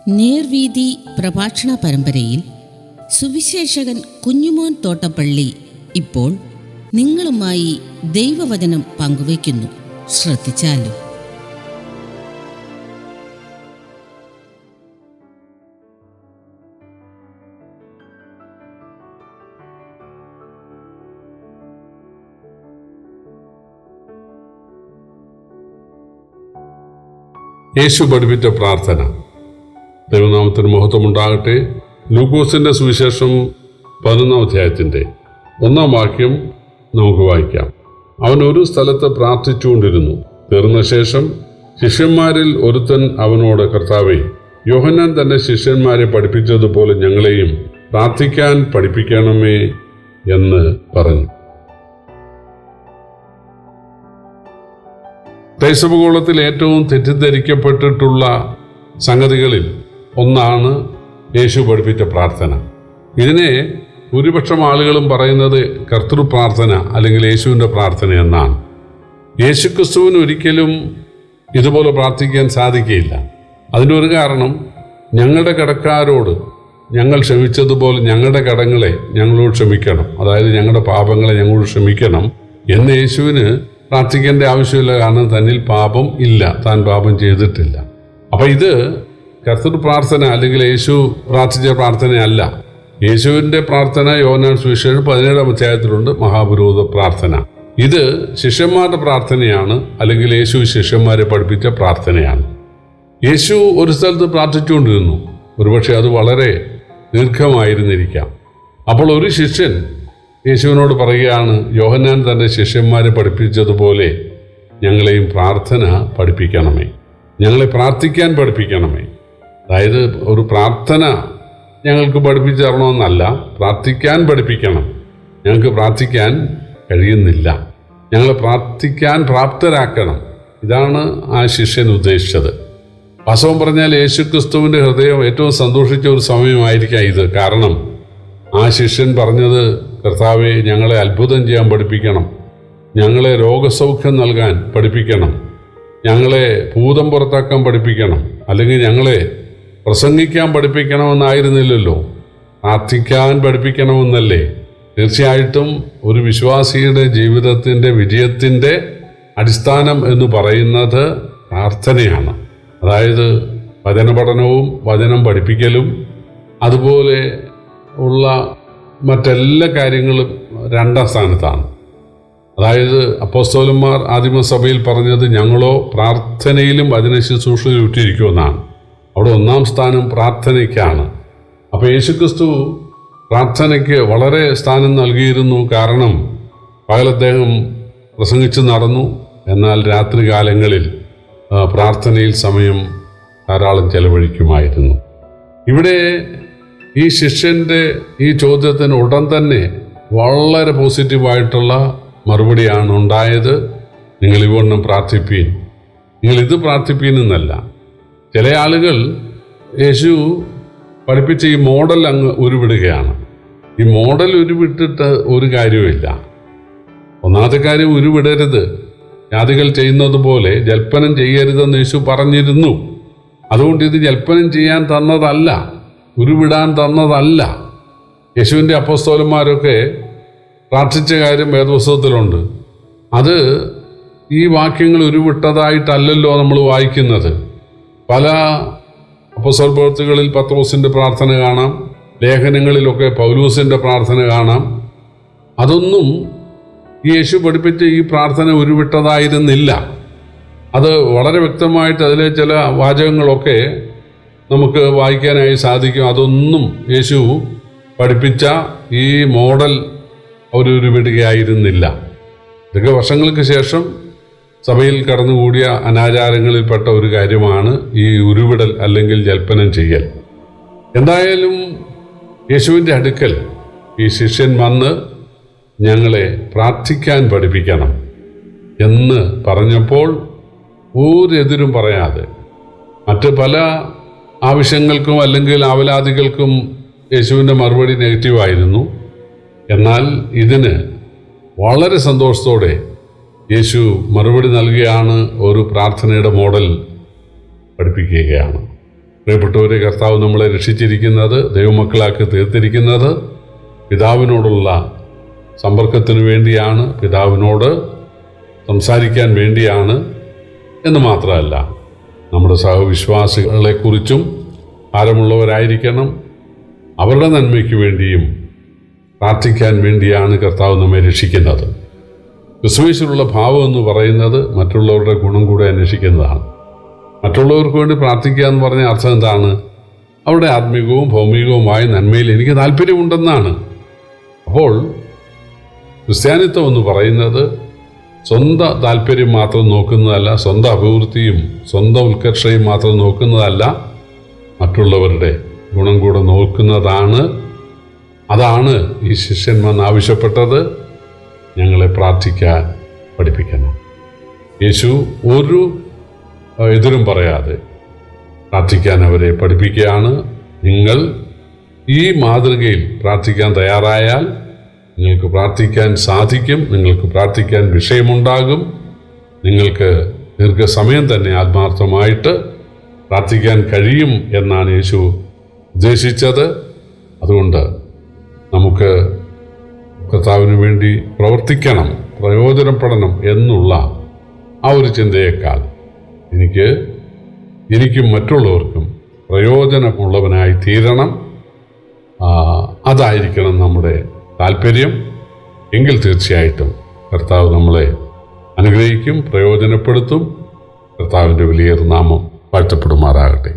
നേർവീതി പ്രഭാഷണ പരമ്പരയിൽ സുവിശേഷകൻ കുഞ്ഞുമോൻ തോട്ടപ്പള്ളി ഇപ്പോൾ നിങ്ങളുമായി ദൈവവചനം പങ്കുവയ്ക്കുന്നു. ശ്രദ്ധിച്ചാലും. യേശു പഠിപ്പിച്ച പ്രാർത്ഥന. ദൈവനാമത്തിന് മഹത്വമുണ്ടാകട്ടെ. ലൂക്കോസിന്റെ സുവിശേഷം 11-ാം അധ്യായത്തിന്റെ 1-ാം വാക്യം നമുക്ക് വായിക്കാം. അവൻ ഒരു സ്ഥലത്ത് പ്രാർത്ഥിച്ചുകൊണ്ടിരുന്നു. തീർന്ന ശേഷം ശിഷ്യന്മാരിൽ ഒരുത്തൻ അവനോട്, കർത്താവേ, യോഹന്നാൻ തന്റെ ശിഷ്യന്മാരെ പഠിപ്പിച്ചതുപോലെ ഞങ്ങളെയും പ്രാർത്ഥിക്കാൻ പഠിപ്പിക്കണമേ എന്ന് പറഞ്ഞു. ക്രൈസ്തവഗോളത്തിൽ ഏറ്റവും തെറ്റിദ്ധരിക്കപ്പെട്ടിട്ടുള്ള സംഗതികളിൽ ഒന്നാണ് യേശു പഠിപ്പിച്ച പ്രാർത്ഥന. ഇതിനെ ഭൂരിപക്ഷം ആളുകളും പറയുന്നത് കർത്തൃപ്രാർത്ഥന അല്ലെങ്കിൽ യേശുവിൻ്റെ പ്രാർത്ഥന എന്നാണ്. യേശുക്രിസ്തുവിന് ഒരിക്കലും ഇതുപോലെ പ്രാർത്ഥിക്കാൻ സാധിക്കുകയില്ല. അതിൻ്റെ ഒരു കാരണം, ഞങ്ങളുടെ കടക്കാരോട് ഞങ്ങൾ ക്ഷമിച്ചതുപോലെ ഞങ്ങളുടെ കടങ്ങളെ ഞങ്ങളോട് ക്ഷമിക്കണം, അതായത് ഞങ്ങളുടെ പാപങ്ങളെ ഞങ്ങളോട് ക്ഷമിക്കണം എന്ന് യേശുവിന് പ്രാർത്ഥിക്കേണ്ട ആവശ്യമില്ല. കാരണം തന്നിൽ പാപം ഇല്ല, താൻ പാപം ചെയ്തിട്ടില്ല. അപ്പം ഇത് കർത്തൃപ്രാർത്ഥന അല്ലെങ്കിൽ യേശു പ്രാർത്ഥിച്ച പ്രാർത്ഥനയല്ല. യേശുവിൻ്റെ പ്രാർത്ഥന യോഹന്നാൻ സുവിശേഷം 17-ാം അധ്യായത്തിലുണ്ട്, മഹാപുരോഹിത പ്രാർത്ഥന. ഇത് ശിഷ്യന്മാരുടെ പ്രാർത്ഥനയാണ്, അല്ലെങ്കിൽ യേശു ശിഷ്യന്മാരെ പഠിപ്പിച്ച പ്രാർത്ഥനയാണ്. യേശു ഒരു സ്ഥലത്ത് പ്രാർത്ഥിച്ചുകൊണ്ടിരുന്നു. ഒരുപക്ഷെ അത് വളരെ ദീർഘമായിരുന്നിരിക്കാം. അപ്പോൾ ഒരു ശിഷ്യൻ യേശുവിനോട് പറയുകയാണ്, യോഹന്നാൻ തൻ്റെ ശിഷ്യന്മാരെ പഠിപ്പിച്ചതുപോലെ ഞങ്ങളെയും പ്രാർത്ഥന പഠിപ്പിക്കണമേ, ഞങ്ങളെ പ്രാർത്ഥിക്കാൻ പഠിപ്പിക്കണമേ. അതായത് ഒരു പ്രാർത്ഥന ഞങ്ങൾക്ക് പഠിപ്പിച്ചു തരണമെന്നല്ല, പ്രാർത്ഥിക്കാൻ പഠിപ്പിക്കണം. ഞങ്ങൾക്ക് പ്രാർത്ഥിക്കാൻ കഴിയുന്നില്ല, ഞങ്ങളെ പ്രാർത്ഥിക്കാൻ പ്രാപ്തരാക്കണം. ഇതാണ് ആ ശിഷ്യൻ ഉദ്ദേശിച്ചത്. വാസ്തവം പറഞ്ഞാൽ യേശുക്രിസ്തുവിൻ്റെ ഹൃദയം ഏറ്റവും സന്തോഷിച്ച ഒരു സമയമായിരിക്കാം ഇത്. കാരണം ആ ശിഷ്യൻ പറഞ്ഞത്, കർത്താവെ, ഞങ്ങളെ അത്ഭുതം ചെയ്യാൻ പഠിപ്പിക്കണം, ഞങ്ങളെ രോഗസൗഖ്യം നൽകാൻ പഠിപ്പിക്കണം, ഞങ്ങളെ ഭൂതം പുറത്താക്കാൻ പഠിപ്പിക്കണം, അല്ലെങ്കിൽ ഞങ്ങളെ പ്രസംഗിക്കാൻ പഠിപ്പിക്കണമെന്നായിരുന്നില്ലല്ലോ, പ്രാർത്ഥിക്കാൻ പഠിപ്പിക്കണമെന്നല്ലേ. തീർച്ചയായിട്ടും ഒരു വിശ്വാസിയുടെ ജീവിതത്തിൻ്റെ വിജയത്തിൻ്റെ അടിസ്ഥാനം എന്ന് പറയുന്നത് പ്രാർത്ഥനയാണ്. അതായത് വചനപഠനവും വചനം പഠിപ്പിക്കലും അതുപോലെ ഉള്ള മറ്റെല്ലാ കാര്യങ്ങളും 2-ാം സ്ഥാനത്താണ്. അതായത് അപ്പോസ്തലന്മാർ ആദിമസഭയിൽ പറഞ്ഞത്, ഞങ്ങളോ പ്രാർത്ഥനയിലും വചന ശുശ്രൂഷയിലും ഇട്ടിരിക്കുമെന്നാണ്. അവിടെ 1-ാം സ്ഥാനം പ്രാർത്ഥനയ്ക്കാണ്. അപ്പോൾ യേശുക്രിസ്തു പ്രാർത്ഥനയ്ക്ക് വളരെ സ്ഥാനം നൽകിയിരുന്നു. കാരണം പകൽ അദ്ദേഹം പ്രസംഗിച്ച് നടന്നു, എന്നാൽ രാത്രി കാലങ്ങളിൽ പ്രാർത്ഥനയിൽ സമയം ധാരാളം ചെലവഴിക്കുമായിരുന്നു. ഇവിടെ ഈ ശിഷ്യൻ്റെ ഈ ചോദ്യത്തിന് ഉടൻ തന്നെ വളരെ പോസിറ്റീവായിട്ടുള്ള മറുപടിയാണ് ഉണ്ടായത്. നിങ്ങൾ ഇവണ്ണം പ്രാർത്ഥിപ്പീൻ, നിങ്ങൾ ഇത് പ്രാർത്ഥിപ്പീൻ എന്നല്ല. ചില ആളുകൾ യേശു പഠിപ്പിച്ച ഈ മോഡൽ അങ്ങ് ഉരുവിടുകയാണ്. ഈ മോഡൽ ഉരുവിട്ടിട്ട് ഒരു കാര്യവുമില്ല. ഒന്നാമത്തെ കാര്യം, ഉരുവിടരുത്. ജാതികൾ ചെയ്യുന്നത് പോലെ ജൽപ്പനം ചെയ്യരുതെന്ന് യേശു പറഞ്ഞിരുന്നു. അതുകൊണ്ട് ഇത് ജൽപ്പനം ചെയ്യാൻ തന്നതല്ല, ഉരുവിടാൻ തന്നതല്ല. യേശുവിൻ്റെ അപ്പോസ്തലന്മാരൊക്കെ പ്രാർത്ഥിച്ച കാര്യം വേദപുസ്തകത്തിലുണ്ട്. അത് ഈ വാക്യങ്ങൾ ഉരുവിട്ടതായിട്ടല്ലല്ലോ നമ്മൾ വായിക്കുന്നത്. പല അപ്പോസ്തല പ്രവൃത്തികളിൽ പത്രോസിൻ്റെ പ്രാർത്ഥന കാണാം, ലേഖനങ്ങളിലൊക്കെ പൗലൂസിൻ്റെ പ്രാർത്ഥന കാണാം. അതൊന്നും യേശു പഠിപ്പിച്ച ഈ പ്രാർത്ഥന ഉരുവിട്ടതായിരുന്നില്ല. അത് വളരെ വ്യക്തമായിട്ട് അതിലെ ചില വാചകങ്ങളൊക്കെ നമുക്ക് വായിക്കാനായി സാധിക്കും. അതൊന്നും യേശു പഠിപ്പിച്ച ഈ മോഡൽ ഉരുവിടുകയായിരുന്നില്ല. ഇതൊക്കെ വർഷങ്ങൾക്ക് ശേഷം സഭയിൽ കടന്നുകൂടിയ അനാചാരങ്ങളിൽപ്പെട്ട ഒരു കാര്യമാണ് ഈ ഉരുവിടൽ അല്ലെങ്കിൽ ജൽപ്പനം ചെയ്യൽ. എന്തായാലും യേശുവിൻ്റെ അടുക്കൽ ഈ ശിഷ്യൻ വന്ന് ഞങ്ങളെ പ്രാർത്ഥിക്കാൻ പഠിപ്പിക്കണം എന്ന് പറഞ്ഞപ്പോൾ ഒരെതിരും പറയാതെ, മറ്റ് പല ആവശ്യങ്ങൾക്കും അല്ലെങ്കിൽ ആവലാതികൾക്കും യേശുവിൻ്റെ മറുപടി നെഗറ്റീവായിരുന്നു. എന്നാൽ ഇതിന് വളരെ സന്തോഷത്തോടെ യേശു മറുപടി നൽകുകയാണ്, ഒരു പ്രാർത്ഥനയുടെ മോഡൽ പഠിപ്പിക്കുകയാണ്. പ്രിയപ്പെട്ടവരെ, കർത്താവ് നമ്മളെ രക്ഷിച്ചിരിക്കുന്നത്, ദൈവമക്കളാക്കി തീർത്തിരിക്കുന്നത് പിതാവിനോടുള്ള സമ്പർക്കത്തിന് വേണ്ടിയാണ്, പിതാവിനോട് സംസാരിക്കാൻ വേണ്ടിയാണ് എന്ന് മാത്രമല്ല, നമ്മുടെ സഹവിശ്വാസികളെക്കുറിച്ചും ഭാരമുള്ളവരായിരിക്കണം, അവരുടെ നന്മയ്ക്ക് വേണ്ടിയും പ്രാർത്ഥിക്കാൻ വേണ്ടിയാണ് കർത്താവ് നമ്മെ രക്ഷിക്കുന്നത്. ക്രിസ്തുവിലുള്ള ഭാവം എന്ന് പറയുന്നത് മറ്റുള്ളവരുടെ ഗുണം കൂടെ അന്വേഷിക്കുന്നതാണ്. മറ്റുള്ളവർക്ക് വേണ്ടി പ്രാർത്ഥിക്കുക എന്ന് പറഞ്ഞ അർത്ഥം എന്താണ്? അവരുടെ ആത്മീകവും ഭൗമികവുമായ നന്മയിൽ എനിക്ക് താല്പര്യമുണ്ടെന്നാണ്. അപ്പോൾ ക്രിസ്ത്യാനിത്വം എന്ന് പറയുന്നത് സ്വന്തം താല്പര്യം മാത്രം നോക്കുന്നതല്ല, സ്വന്തം അഭിവൃദ്ധിയും സ്വന്തം ഉത്കർഷയും മാത്രം നോക്കുന്നതല്ല, മറ്റുള്ളവരുടെ ഗുണം കൂടെ നോക്കുന്നതാണ്. അതാണ് ഈ ശിഷ്യന്മാർ ആവശ്യപ്പെട്ടത്. ഞങ്ങളെ പ്രാർത്ഥിക്കാൻ പഠിപ്പിക്കണം. യേശു ഒരു എതിരും പറയാതെ പ്രാർത്ഥിക്കാൻ അവരെ പഠിപ്പിക്കുകയാണ്. നിങ്ങൾ ഈ മാതൃകയിൽ പ്രാർത്ഥിക്കാൻ തയ്യാറായാൽ നിങ്ങൾക്ക് പ്രാർത്ഥിക്കാൻ സാധിക്കും, നിങ്ങൾക്ക് പ്രാർത്ഥിക്കാൻ വിഷയമുണ്ടാകും, നിങ്ങൾക്ക് ദീർഘസമയം തന്നെ ആത്മാർത്ഥമായിട്ട് പ്രാർത്ഥിക്കാൻ കഴിയും എന്നാണ് യേശു ഉദ്ദേശിച്ചത്. അതുകൊണ്ട് നമുക്ക് കർത്താവിന് വേണ്ടി പ്രവർത്തിക്കണം, പ്രയോജനപ്പെടണം എന്നുള്ള ആ ഒരു ചിന്തയേക്കാൾ എനിക്കും മറ്റുള്ളവർക്കും പ്രയോജനമുള്ളവനായി തീരണം, അതായിരിക്കണം നമ്മുടെ താല്പര്യം. എങ്കിൽ തീർച്ചയായിട്ടും കർത്താവ് നമ്മളെ അനുഗ്രഹിക്കും, പ്രയോജനപ്പെടുത്തും. കർത്താവിൻ്റെ വലിയ നാമം വാഴ്ത്തപ്പെടുമാറാകട്ടെ.